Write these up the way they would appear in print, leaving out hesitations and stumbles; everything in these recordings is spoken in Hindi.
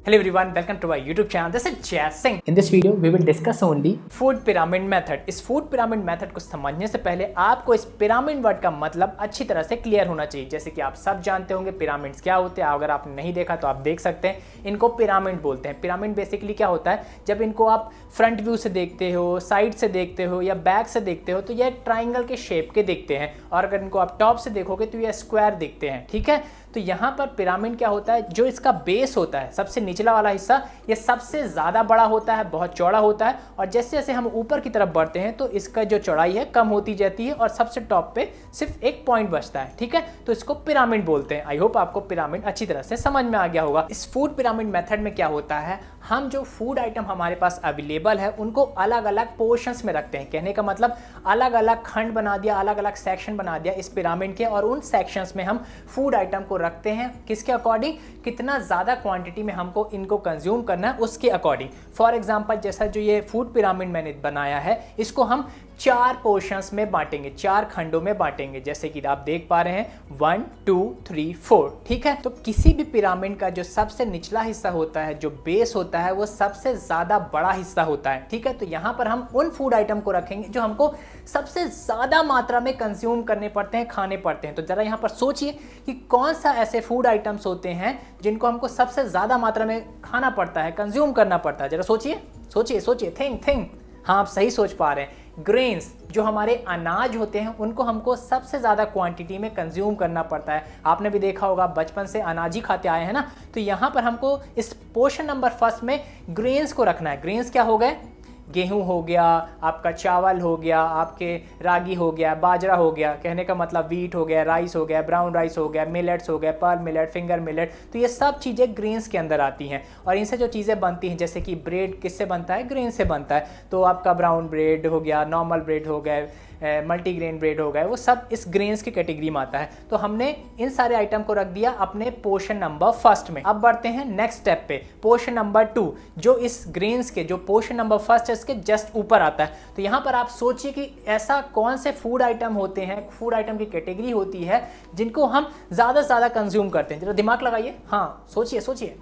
Hello everyone, welcome to our YouTube channel. This is Jay Singh. In this video, we will discuss only food pyramid method. इस food pyramid method को समझने से पहले आपको इस pyramid वर्ड का मतलब अच्छी तरह से क्लियर होना चाहिए। जैसे कि आप सब जानते होंगे पिरामिड्स क्या होते हैं। अगर आपने नहीं देखा तो आप देख सकते हैं। इनको पिरामिड बोलते हैं। पिरामिड बेसिकली क्या होता है, जब इनको आप फ्रंट व्यू से देखते हो, साइड से देखते हो या बैक से देखते हो तो ये एक ट्राइंगल के शेप के दिखते हैं, और अगर इनको आप टॉप से देखोगे तो ये स्क्वायर दिखते हैं। ठीक है, तो यहाँ पर पिरामिड क्या होता है, जो इसका बेस होता है, सबसे निचला वाला हिस्सा, ये सबसे ज़्यादा बड़ा होता है, बहुत चौड़ा होता है, और जैसे जैसे हम ऊपर की तरफ बढ़ते हैं तो इसका जो चौड़ाई है कम होती जाती है और सबसे टॉप पे सिर्फ एक पॉइंट बचता है। ठीक है, तो इसको पिरामिड बोलते हैं। आई होप आपको पिरामिड अच्छी तरह से समझ में आ गया होगा। इस फूड पिरामिड मेथड में क्या होता है, हम जो फूड आइटम हमारे पास अवेलेबल है उनको अलग अलग पोर्शंस में रखते हैं। कहने का मतलब अलग अलग खंड बना दिया, अलग अलग सेक्शन बना दिया इस पिरामिड के, और उन सेक्शंस में हम फूड आइटम को रखते हैं किसके अकॉर्डिंग, कितना ज़्यादा क्वांटिटी में हमको इनको कंज्यूम करना है उसके अकॉर्डिंग। फॉर एग्जांपल, जैसा जो ये फूड पिरामिड मैंने बनाया है, इसको हम 4 पोर्शंस में बांटेंगे, 4 खंडों में बांटेंगे, जैसे कि आप देख पा रहे हैं 1 2 3 4। ठीक है, तो किसी भी पिरामिड का जो सबसे निचला हिस्सा होता है, जो बेस होता है, वो सबसे ज़्यादा बड़ा हिस्सा होता है। ठीक है, तो यहाँ पर हम उन फूड आइटम को रखेंगे जो हमको सबसे ज़्यादा मात्रा में कंज्यूम करने पड़ते हैं, खाने पड़ते हैं। तो ज़रा यहाँ पर सोचिए कि कौन सा ऐसे फूड आइटम्स होते हैं जिनको हमको सबसे ज़्यादा मात्रा में खाना पड़ता है, कंज्यूम करना पड़ता है। ज़रा सोचिए सोचिए सोचिए, थिंक। हाँ, आप सही सोच पा रहे हैं। ग्रेन्स, जो हमारे अनाज होते हैं, उनको हमको सबसे ज़्यादा क्वांटिटी में कंज्यूम करना पड़ता है। आपने भी देखा होगा, बचपन से अनाज ही खाते आए हैं ना। तो यहाँ पर हमको इस पोर्शन नंबर फर्स्ट में ग्रेन्स को रखना है। ग्रेन्स क्या हो गए, गेहूं हो गया, आपका चावल हो गया, आपके रागी हो गया, बाजरा हो गया, कहने का मतलब वीट हो गया, राइस हो गया, ब्राउन राइस हो गया, मिलेट्स हो गया, पर्ल मिलेट, फिंगर मिलेट। तो ये सब चीज़ें ग्रेन्स के अंदर आती हैं, और इनसे जो चीज़ें बनती हैं, जैसे कि ब्रेड किससे बनता है, ग्रेन से बनता है। तो आपका ब्राउन ब्रेड हो गया, नॉर्मल ब्रेड हो गया, मल्टीग्रेन ब्रेड हो गए, वो सब इस ग्रेन्स की कैटेगरी में आता है। तो हमने इन सारे आइटम को रख दिया अपने पोर्शन नंबर फर्स्ट में। अब बढ़ते हैं नेक्स्ट स्टेप पे, पोर्शन नंबर 2, जो इस ग्रेन्स के जो पोर्शन नंबर फर्स्ट है इसके जस्ट ऊपर आता है। तो यहाँ पर आप सोचिए कि ऐसा कौन से फूड आइटम होते हैं, फूड आइटम की कैटेगरी होती है जिनको हम ज़्यादा से ज़्यादा कंज्यूम करते हैं। जरा दिमाग लगाइए, हाँ सोचिए।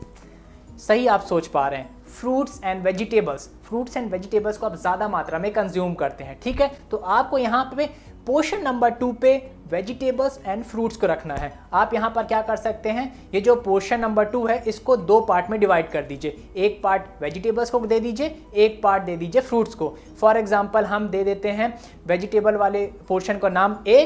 सही आप सोच पा रहे हैं, fruits and vegetables. Fruits and vegetables को आप ज़्यादा मात्रा में कंज्यूम करते हैं। ठीक है, तो आपको यहाँ पे पोर्शन नंबर 2 पे वेजिटेबल्स एंड फ्रूट्स को रखना है। आप यहाँ पर क्या कर सकते हैं, ये जो पोर्शन नंबर 2 है इसको 2 पार्ट में डिवाइड कर दीजिए। एक पार्ट वेजिटेबल्स को दे दीजिए, एक पार्ट दे दीजिए फ्रूट्स को। फॉर एग्जाम्पल, हम दे देते हैं वेजिटेबल वाले पोर्शन का नाम A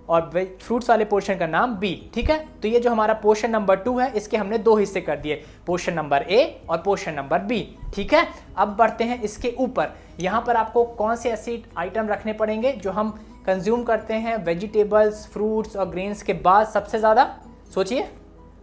और फ्रूट्स वाले पोर्शन का नाम B। ठीक है, तो ये जो हमारा पोर्शन नंबर 2 है इसके हमने 2 हिस्से कर दिए, पोर्शन नंबर A और पोर्शन नंबर B। ठीक है, अब बढ़ते हैं इसके ऊपर। यहाँ पर आपको कौन से ऐसे आइटम रखने पड़ेंगे जो हम कंज्यूम करते हैं वेजिटेबल्स, फ्रूट्स और ग्रेन्स के बाद सबसे ज़्यादा, सोचिए।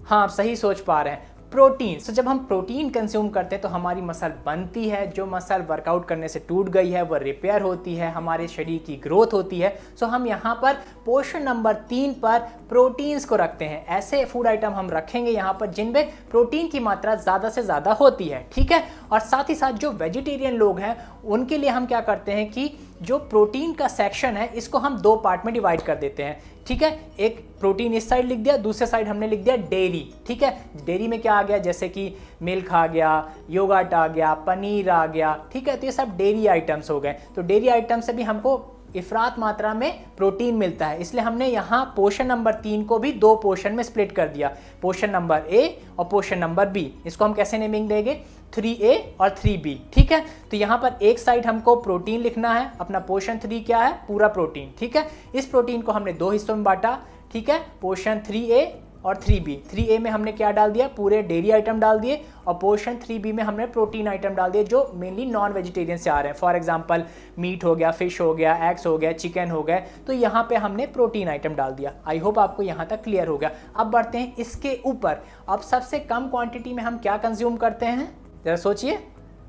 हाँ, आप सही सोच पा रहे हैं, प्रोटीन। तो जब हम प्रोटीन कंज्यूम करते हैं तो हमारी मसल बनती है, जो मसल वर्कआउट करने से टूट गई है वो रिपेयर होती है, हमारे शरीर की ग्रोथ होती है। सो हम यहाँ पर पोर्शन नंबर 3 पर प्रोटीन्स को रखते हैं। ऐसे फूड आइटम हम रखेंगे यहाँ पर जिनमें प्रोटीन की मात्रा ज़्यादा से ज़्यादा होती है। ठीक है, और साथ ही साथ जो वेजिटेरियन लोग हैं उनके लिए हम क्या करते हैं कि जो प्रोटीन का सेक्शन है इसको हम 2 पार्ट में डिवाइड कर देते हैं। ठीक है, एक प्रोटीन इस साइड लिख दिया, दूसरे साइड हमने लिख दिया डेयरी। ठीक है, डेयरी में क्या आ गया, जैसे कि मिल्क आ गया, योगर्ट आ गया, पनीर आ गया। ठीक है, तो ये सब डेयरी आइटम्स हो गए। तो डेयरी आइटम से भी हमको इफरात मात्रा में प्रोटीन मिलता है, इसलिए हमने यहाँ पोर्शन नंबर 3 को भी 2 पोर्शन में स्प्लिट कर दिया, पोर्शन नंबर A और पोर्शन नंबर B। इसको हम कैसे नेमिंग देंगे, 3A और 3B। ठीक है, तो यहाँ पर एक साइड हमको प्रोटीन लिखना है, अपना पोर्शन 3 क्या है, पूरा प्रोटीन। ठीक है, इस प्रोटीन को हमने 2 हिस्सों में बांटा। ठीक है, पोर्शन 3A और 3B। 3A में हमने क्या डाल दिया, पूरे डेयरी आइटम डाल दिए, और पोर्शन 3B में हमने प्रोटीन आइटम डाल दिए जो मेनली नॉन वेजिटेरियन से आ रहे हैं। फॉर एग्जांपल, मीट हो गया, फिश हो गया, एग्स हो गया, चिकन हो गया। तो यहाँ पे हमने प्रोटीन आइटम डाल दिया। आई होप आपको यहाँ तक क्लियर हो गया। अब बढ़ते हैं इसके ऊपर। अब सबसे कम क्वांटिटी में हम क्या कंज्यूम करते हैं, जरा सोचिए।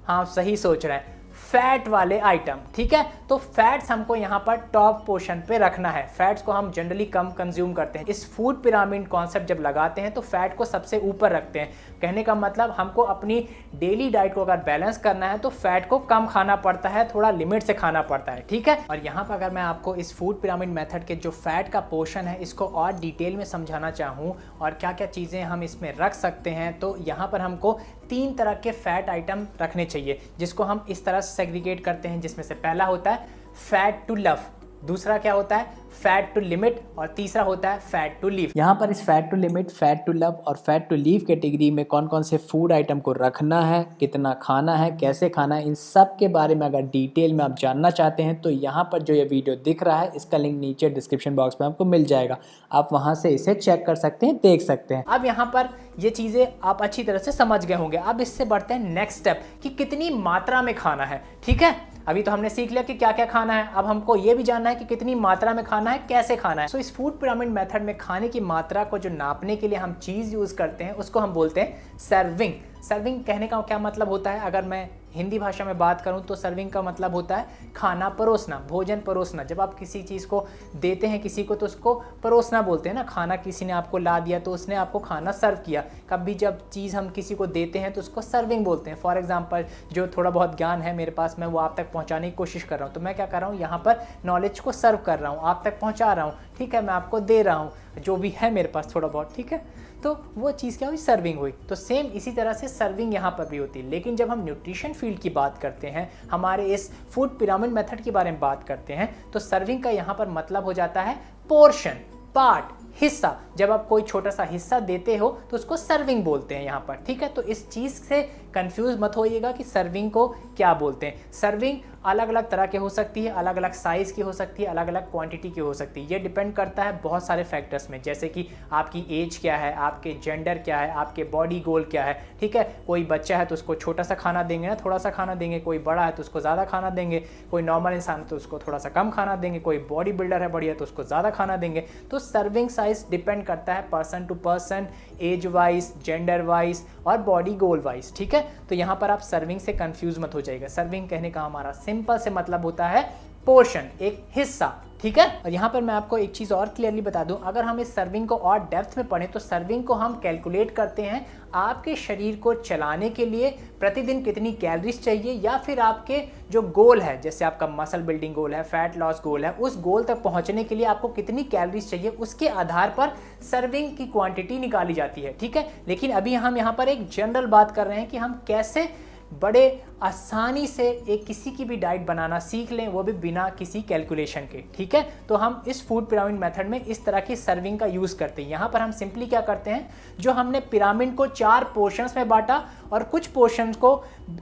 हाँ, आप सही सोच रहे हैं, फैट वाले आइटम, ठीक है। तो फैट्स हमको यहाँ पर टॉप पोर्शन पे रखना है। फैट्स को हम जनरली कम कंज्यूम करते हैं। इस फूड पिरामिड कॉन्सेप्ट जब लगाते हैं तो फैट को सबसे ऊपर रखते हैं। कहने का मतलब हमको अपनी डेली डाइट को अगर बैलेंस करना है तो फैट को कम खाना पड़ता है, थोड़ा लिमिट से खाना पड़ता है, ठीक है। और यहाँ पर अगर मैं आपको इस फूड पिरामिड मेथड के जो फैट का पोर्शन है इसको और डिटेल में समझाना चाहूँ और क्या क्या चीज़ें हम इसमें रख सकते हैं, तो यहाँ पर हमको 3 तरह के फैट आइटम रखने चाहिए जिसको हम इस तरह से सेग्रीगेट करते हैं, जिसमें से पहला होता है फैट टू लव, दूसरा क्या होता है फैट टू लिमिट और तीसरा होता है फैट टू लीव। यहाँ पर इस fat to limit, fat to love और फैट टू लीव कैटेगरी में कौन कौन से फूड आइटम को रखना है, कितना खाना है, कैसे खाना है, इन सब के बारे में अगर डिटेल में आप जानना चाहते हैं तो यहाँ पर जो ये वीडियो दिख रहा है इसका लिंक नीचे डिस्क्रिप्शन बॉक्स में आपको मिल जाएगा। आप वहाँ से इसे चेक कर सकते हैं, देख सकते हैं। अब यहाँ पर ये चीज़ें आप अच्छी तरह से समझ गए होंगे। अब इससे बढ़ते हैं नेक्स्ट स्टेप कि कितनी मात्रा में खाना है, ठीक है। अभी तो हमने सीख लिया कि क्या क्या खाना है, अब हमको ये भी जानना है कि कितनी मात्रा में खाना है, कैसे खाना है। सो इस फूड पिरामिड मेथड में खाने की मात्रा को जो नापने के लिए हम चीज़ यूज़ करते हैं उसको हम बोलते हैं सर्विंग। सर्विंग कहने का क्या मतलब होता है, अगर मैं हिंदी भाषा में बात करूं तो सर्विंग का मतलब होता है खाना परोसना, भोजन परोसना। जब आप किसी चीज़ को देते हैं किसी को तो उसको परोसना बोलते हैं ना। खाना किसी ने आपको ला दिया तो उसने आपको खाना सर्व किया। कभी जब चीज़ हम किसी को देते हैं तो उसको सर्विंग बोलते हैं। फॉर एग्जांपल जो थोड़ा बहुत ज्ञान है मेरे पास मैं वो आप तक पहुंचाने की कोशिश कर रहा हूं, तो मैं क्या कर रहा हूं, यहाँ पर नॉलेज को सर्व कर रहा हूँ, आप तक पहुँचा रहा हूँ, ठीक है। मैं आपको दे रहा हूँ जो भी है मेरे पास थोड़ा बहुत, ठीक है। तो वो चीज़ क्या हुई, सर्विंग हुई। तो सेम इसी तरह से सर्विंग यहाँ पर भी होती है। लेकिन जब हम न्यूट्रिशन फील्ड की बात करते हैं, हमारे इस फूड पिरामिड मेथड के बारे में बात करते हैं, तो सर्विंग का यहाँ पर मतलब हो जाता है पोर्शन, पार्ट, हिस्सा। जब आप कोई छोटा सा हिस्सा देते हो तो उसको सर्विंग बोलते हैं यहाँ पर, ठीक है। तो इस चीज़ से कंफ्यूज मत होइएगा कि सर्विंग को क्या बोलते हैं। सर्विंग अलग अलग तरह के हो सकती है, अलग अलग साइज़ की हो सकती है, अलग अलग क्वांटिटी की हो सकती है। ये डिपेंड करता है बहुत सारे फैक्टर्स में, जैसे कि आपकी एज क्या है, आपके जेंडर क्या है, आपके बॉडी गोल क्या है, ठीक है। कोई बच्चा है तो उसको छोटा सा खाना देंगे ना, थोड़ा सा खाना देंगे। कोई बड़ा है तो उसको ज़्यादा खाना देंगे। कोई नॉर्मल इंसान है तो उसको थोड़ा सा कम खाना देंगे। कोई बॉडी बिल्डर है बढ़िया तो उसको ज़्यादा खाना देंगे। तो सर्विंग साइज डिपेंड करता है person to person, age wise, gender wise और बॉडी गोल वाइज, ठीक है। तो यहाँ पर आप सर्विंग से कंफ्यूज मत हो जाएगा। सर्विंग कहने का हमारा सिंपल से मतलब होता है पोर्शन, एक हिस्सा, ठीक है। और यहाँ पर मैं आपको एक चीज़ और क्लियरली बता दूं, अगर हम इस सर्विंग को और डेप्थ में पढ़ें तो सर्विंग को हम कैलकुलेट करते हैं आपके शरीर को चलाने के लिए प्रतिदिन कितनी कैलोरीज चाहिए, या फिर आपके जो गोल है, जैसे आपका मसल बिल्डिंग गोल है, फैट लॉस गोल है, उस गोल तक पहुंचने के लिए आपको कितनी कैलोरीज चाहिए, उसके आधार पर सर्विंग की क्वांटिटी निकाली जाती है, ठीक है। लेकिन अभी हम यहाँ पर एक जनरल बात कर रहे हैं कि हम कैसे बड़े आसानी से एक किसी की भी डाइट बनाना सीख लें, वो भी बिना किसी कैलकुलेशन के, ठीक है। तो हम इस फूड पिरामिड मेथड में इस तरह की सर्विंग का यूज़ करते हैं। यहाँ पर हम सिंपली क्या करते हैं, जो हमने पिरामिड को 4 पोर्शंस में बांटा और कुछ पोर्शंस को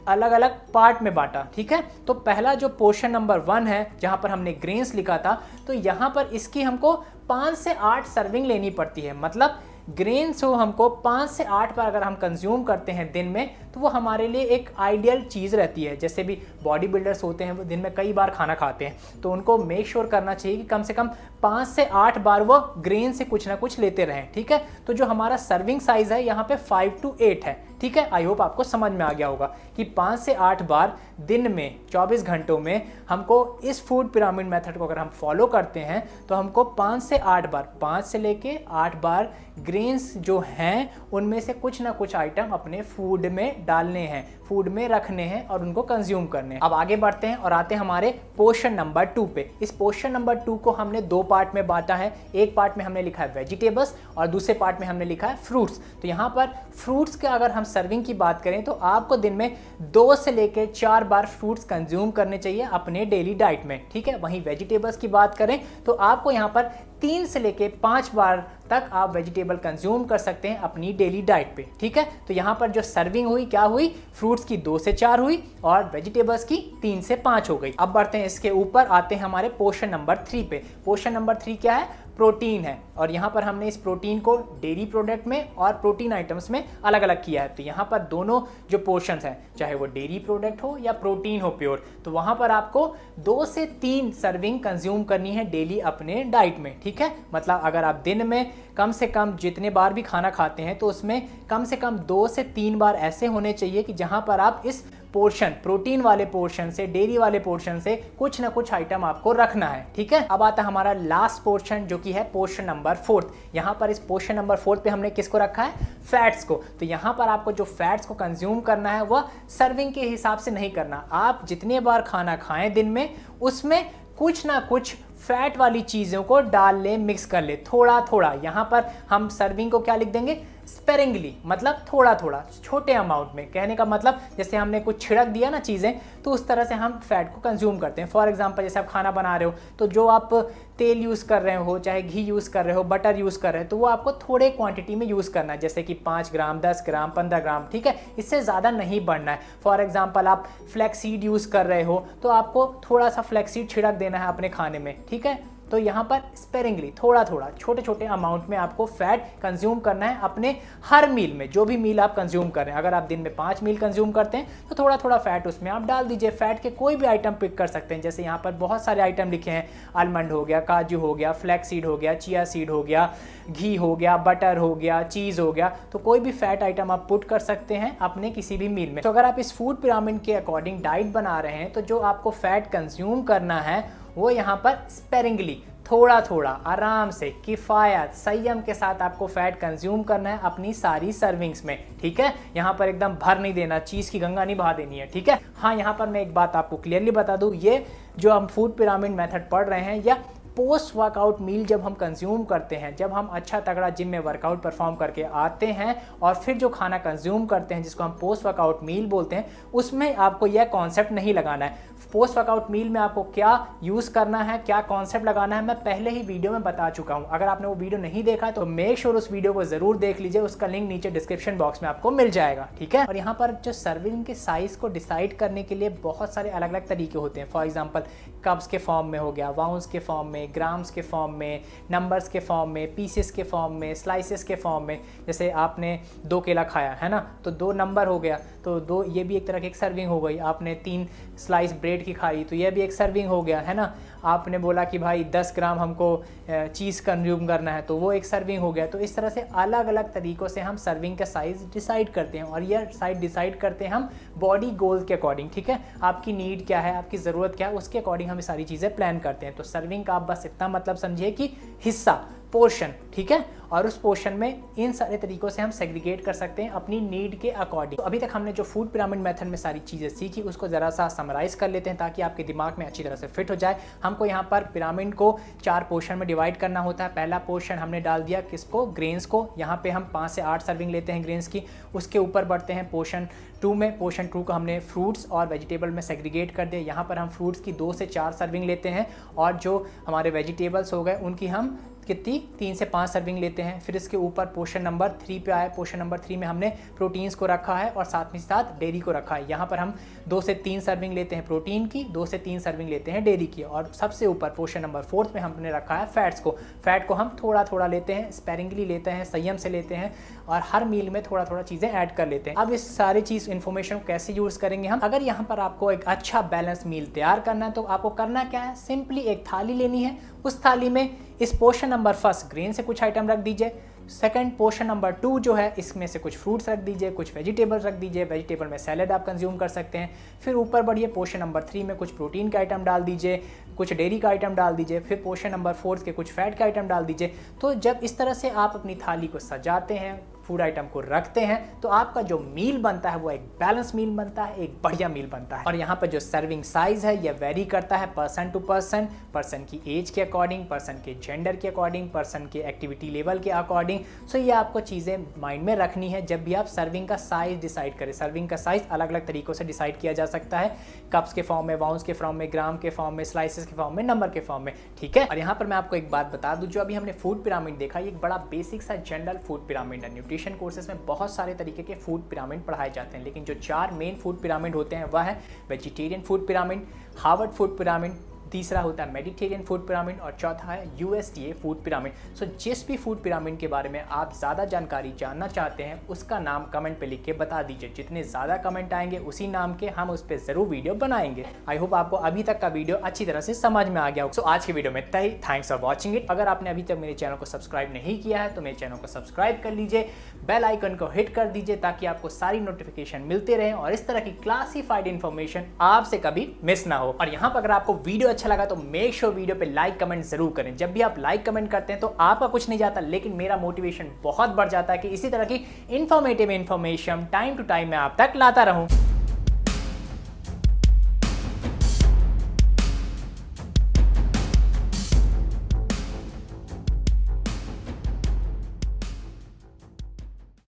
अलग अलग पार्ट में बांटा, ठीक है। तो पहला जो पोर्शन नंबर 1 है, जहाँ पर हमने ग्रेन्स लिखा था, तो यहाँ पर इसकी हमको 5 से 8 सर्विंग लेनी पड़ती है। मतलब ग्रेन्स को हमको 5 से 8 बार अगर हम कंज्यूम करते हैं दिन में, तो वो हमारे लिए एक आइडियल चीज़ रहती है। जैसे भी बॉडी बिल्डर्स होते हैं वो दिन में कई बार खाना खाते हैं, तो उनको मेक श्योर करना चाहिए कि कम से कम 5 से 8 बार वो ग्रेन से कुछ ना कुछ लेते रहें, ठीक है। तो जो हमारा सर्विंग साइज है यहाँ पे 5 to 8 है, ठीक है। आई होप आपको समझ में आ गया होगा कि 5 से 8 बार दिन में 24 घंटों में हमको इस फूड पिरामिड मेथड को अगर हम फॉलो करते हैं तो हमको 5 से 8 बार, 5 से लेके 8 बार ग्रेन्स जो हैं उनमें से कुछ ना कुछ आइटम अपने फूड में डालने हैं, फूड में रखने हैं और उनको कंज्यूम करने हैं। अब आगे बढ़ते हैं और आते हैं हमारे पोर्शन नंबर 2 पे। इस पोर्शन नंबर 2 को हमने 2 पार्ट में बांटा है। एक पार्ट में हमने लिखा है वेजिटेबल्स और दूसरे पार्ट में हमने लिखा है फ्रूट्स। तो यहाँ पर फ्रूट्स के अगर हम सर्विंग की बात करें तो आपको दिन में 2 से लेकर 4 बार फ्रूट्स कंज्यूम करने चाहिए अपने डेली डाइट में, ठीक है। वहीं वेजिटेबल्स की बात करें तो आपको यहाँ पर 3 से लेके 5 बार तक आप वेजिटेबल कंज्यूम कर सकते हैं अपनी डेली डाइट पे, ठीक है। तो यहाँ पर जो सर्विंग हुई क्या हुई, फ्रूट्स की 2 से 4 हुई और वेजिटेबल्स की 3 से 5 हो गई। अब बढ़ते हैं इसके ऊपर, आते हैं हमारे पोर्शन नंबर 3 पे। पोर्शन नंबर 3 क्या है, प्रोटीन है। और यहाँ पर हमने इस प्रोटीन को डेयरी प्रोडक्ट में और प्रोटीन आइटम्स में अलग अलग किया है। तो यहाँ पर दोनों जो पोर्शंस हैं, चाहे वो डेयरी प्रोडक्ट हो या प्रोटीन हो प्योर, तो वहाँ पर आपको 2 से 3 सर्विंग कंज्यूम करनी है डेली अपने डाइट में, ठीक है। मतलब अगर आप दिन में कम से कम जितने बार भी खाना खाते हैं तो उसमें कम से कम 2 से 3 बार ऐसे होने चाहिए कि जहाँ पर आप इस पोर्शन, प्रोटीन वाले पोर्शन से, डेयरी वाले पोर्शन से कुछ ना कुछ आइटम आपको रखना है, ठीक है। अब आता है हमारा लास्ट पोर्शन जो कि है पोर्शन नंबर 4। यहाँ पर इस पोर्शन नंबर 4 पे हमने किसको रखा है, फैट्स को। तो यहाँ पर आपको जो फैट्स को कंज्यूम करना है वह सर्विंग के हिसाब से नहीं करना। आप जितने बार खाना खाएं दिन में, उसमें कुछ ना कुछ फैट वाली चीज़ों को डाल ले, मिक्स कर ले, थोड़ा थोड़ा। यहाँ पर हम सर्विंग को क्या लिख देंगे, स्पेरिंगली, मतलब थोड़ा थोड़ा, छोटे अमाउंट में। कहने का मतलब जैसे हमने कुछ छिड़क दिया ना चीज़ें, तो उस तरह से हम फैट को कंज्यूम करते हैं। फॉर एग्जांपल जैसे आप खाना बना रहे हो, तो जो आप तेल यूज़ कर रहे हो, चाहे घी यूज़ कर रहे हो, बटर यूज़ कर रहे हो, तो वो आपको थोड़े क्वांटिटी में यूज़ करना है, जैसे कि 5 ग्राम, 10 ग्राम, 15 ग्राम, ठीक है। इससे ज़्यादा नहीं बढ़ना है। फॉर एग्जाम्पल आप फ्लैक्स सीड यूज़ कर रहे हो, तो आपको थोड़ा सा फ्लैक्स सीड छिड़क देना है अपने खाने में, ठीक है। तो यहाँ पर स्पेरिंगली, थोड़ा थोड़ा, छोटे छोटे अमाउंट में आपको फैट कंज्यूम करना है अपने हर मील में, जो भी मील आप कंज्यूम कर रहे हैं। अगर आप दिन में 5 मील कंज्यूम करते हैं तो थोड़ा थोड़ा फैट उसमें आप डाल दीजिए। फैट के कोई भी आइटम पिक कर सकते हैं, जैसे यहाँ पर बहुत सारे आइटम लिखे हैं, आलमंड हो गया, काजू हो गया, फ्लैक्स सीड हो गया, चिया सीड हो गया, घी हो गया, बटर हो गया, चीज़ हो गया। तो कोई भी फैट आइटम आप पुट कर सकते हैं अपने किसी भी मील में। तो अगर आप इस फूड पिरामिड के अकॉर्डिंग डाइट बना रहे हैं, तो जो आपको फैट कंज्यूम करना है वो यहाँ पर स्पेरिंगली, थोड़ा थोड़ा, आराम से, किफ़ायत, संयम के साथ आपको फैट कंज्यूम करना है अपनी सारी सर्विंग्स में, ठीक है। यहाँ पर एकदम भर नहीं देना, चीज़ की गंगा नहीं बहा देनी है, ठीक है। हाँ, यहाँ पर मैं एक बात आपको क्लियरली बता दूँ, ये जो हम फूड पिरामिड मेथड पढ़ रहे हैं, या पोस्ट वर्कआउट मील जब हम कंज्यूम करते हैं, जब हम अच्छा तगड़ा जिम में वर्कआउट परफॉर्म करके आते हैं और फिर जो खाना कंज्यूम करते हैं, जिसको हम पोस्ट वर्कआउट मील बोलते हैं, उसमें आपको यह कॉन्सेप्ट नहीं लगाना है। पोस्ट वर्कआउट मील में आपको क्या यूज़ करना है, क्या कॉन्सेप्ट लगाना है, मैं पहले ही वीडियो में बता चुका हूँ। अगर आपने वो वीडियो नहीं देखा है तो मेक श्योर उस वीडियो को ज़रूर देख लीजिए, उसका लिंक नीचे डिस्क्रिप्शन बॉक्स में आपको मिल जाएगा, ठीक है। और यहाँ पर जो सर्विंग के साइज़ को डिसाइड करने के लिए बहुत सारे अलग अलग तरीके होते हैं। फॉर एग्जाम्पल कप्स के फॉर्म में हो गया, वाउंस के फॉर्म में, ग्राम्स के फॉर्म में, नंबर्स के फॉर्म में, पीसेस के फॉर्म में, स्लाइसेस के फॉर्म में। जैसे आपने 2 केला खाया है ना, तो 2 नंबर हो गया, तो 2, ये भी एक तरह की एक सर्विंग हो गई। आपने 3 स्लाइस ब्रेड की खाई, तो यह भी एक सर्विंग हो गया, है ना। आपने बोला कि भाई 10 ग्राम हमको चीज़ कंज्यूम करना है, तो वो एक सर्विंग हो गया। तो इस तरह से अलग अलग तरीक़ों से हम सर्विंग का साइज़ डिसाइड करते हैं, और यह साइज डिसाइड करते हैं हम बॉडी गोल के अकॉर्डिंग, ठीक है। आपकी नीड क्या है, आपकी ज़रूरत क्या है, उसके अकॉर्डिंग हम सारी चीज़ें प्लान करते हैं। तो सर्विंग का आप बस इतना मतलब समझिए कि हिस्सा, पोर्शन, ठीक है। और उस पोर्शन में इन सारे तरीकों से हम सेग्रीगेट कर सकते हैं अपनी नीड के अकॉर्डिंग। तो अभी तक हमने जो फूड पिरामिड मेथड में सारी चीज़ें सीखी, उसको ज़रा सा समराइज़ कर लेते हैं ताकि आपके दिमाग में अच्छी तरह से फिट हो जाए। हमको यहाँ पर पिरामिड को 4 पोर्शन में डिवाइड करना होता है। पहला पोर्शन हमने डाल दिया किसको, ग्रेन्स को। यहाँ पे हम 5 से 8 सर्विंग लेते हैं ग्रेन्स की। उसके ऊपर बढ़ते हैं पोर्शन 2 में। पोर्शन 2 को हमने फ्रूट्स और वेजिटेबल में सेग्रीगेट कर दिया। यहाँ पर हम फ्रूट्स की 2 से 4 सर्विंग लेते हैं, और जो हमारे वेजिटेबल्स हो गए उनकी हम कितनी 3 से 5 सर्विंग लेते हैं। फिर इसके ऊपर पोर्शन नंबर 3 पे आए। पोर्शन नंबर 3 में हमने प्रोटीन्स को रखा है और साथ में साथ डेयरी को रखा है। यहाँ पर हम 2 से 3 सर्विंग लेते हैं प्रोटीन की, 2 से 3 सर्विंग लेते हैं डेयरी की। और सबसे ऊपर पोर्शन नंबर 4 में हमने रखा है फैट्स को। फैट को हम थोड़ा थोड़ा लेते हैं, स्पेरिंगली लेते हैं, संयम से लेते हैं, और हर मील में थोड़ा थोड़ा चीज़ें ऐड कर लेते हैं। अब इस सारी चीज़ इन्फॉर्मेशन को कैसे यूज़ करेंगे हम, अगर यहाँ पर आपको एक अच्छा बैलेंस मील तैयार करना है, तो आपको करना क्या है, सिंपली एक थाली लेनी है। उस थाली में इस पोर्शन नंबर 1 ग्रेन से कुछ आइटम रख दीजिए। सेकंड पोर्शन नंबर 2 जो है, इसमें से कुछ फ्रूट्स रख दीजिए, कुछ वेजिटेबल्स रख दीजिए। वेजिटेबल में सैलेड आप कंज्यूम कर सकते हैं। फिर ऊपर बढ़िए, पोर्शन नंबर 3 में कुछ प्रोटीन का आइटम डाल दीजिए, कुछ डेयरी का आइटम डाल दीजिए। फिर पोर्शन नंबर 4 के कुछ फैट का आइटम डाल दीजिए। तो जब इस तरह से आप अपनी थाली को सजाते हैं, फूड आइटम को रखते हैं, तो आपका जो मील बनता है वो एक बैलेंस मील बनता है, एक बढ़िया मील बनता है। और यहाँ पर जो सर्विंग साइज है यह वेरी करता है पर्सन टू पर्सन, पर्सन की एज के अकॉर्डिंग, पर्सन के जेंडर के अकॉर्डिंग, पर्सन के एक्टिविटी लेवल के अकॉर्डिंग। सो ये आपको चीज़ें माइंड में रखनी है जब भी आप सर्विंग का साइज डिसाइड करें। सर्विंग का साइज अलग अलग तरीकों से डिसाइड किया जा सकता है, कप्स के फॉर्म में, वाउंस के फॉर्म में, ग्राम के फॉर्म में, स्लाइसेस के फॉर्म में, नंबर के फॉर्म में, ठीक है। और यहाँ पर मैं आपको एक बात बता दूं, जो अभी हमने फूड पिरामिड देखा, ये एक बड़ा बेसिक सा जनरल फूड पिरामिड है। न्यूट्रिशन कोर्सेज में बहुत सारे तरीके के फूड पिरामिड पढ़ाए जाते हैं, लेकिन जो 4 मेन फूड पिरामिड होते हैं वह है vegetarian food pyramid, Harvard food pyramid, तीसरा होता है मेडिटेरियन फूड पिरामिड और चौथा है USDA फूड पिरामिड। सो जिस भी फूड पिरामिड के बारे में आप ज़्यादा जानकारी जानना चाहते हैं उसका नाम कमेंट पे लिख के बता दीजिए। जितने ज़्यादा कमेंट आएंगे उसी नाम के हम उस पर ज़रूर वीडियो बनाएंगे। आई होप आपको अभी तक का वीडियो अच्छी तरह से समझ में आ गया हो। सो आज की वीडियो में इतना ही। Thanks for watching it. अगर आपने अभी तक मेरे चैनल को सब्सक्राइब नहीं किया है तो मेरे चैनल को सब्सक्राइब कर लीजिए, बेल आइकन को हिट कर दीजिए ताकि आपको सारी नोटिफिकेशन मिलते रहें और इस तरह की क्लासिफाइड इन्फॉर्मेशन आपसे कभी मिस ना हो। और यहाँ पर अगर आपको वीडियो अच्छा लगा तो मेक श्योर वीडियो पे लाइक कमेंट जरूर करें। जब भी आप लाइक कमेंट करते हैं तो आपका कुछ नहीं जाता, लेकिन मेरा मोटिवेशन बहुत बढ़ जाता है कि इसी तरह की informative information time to time मैं आप तक लाता रहूं।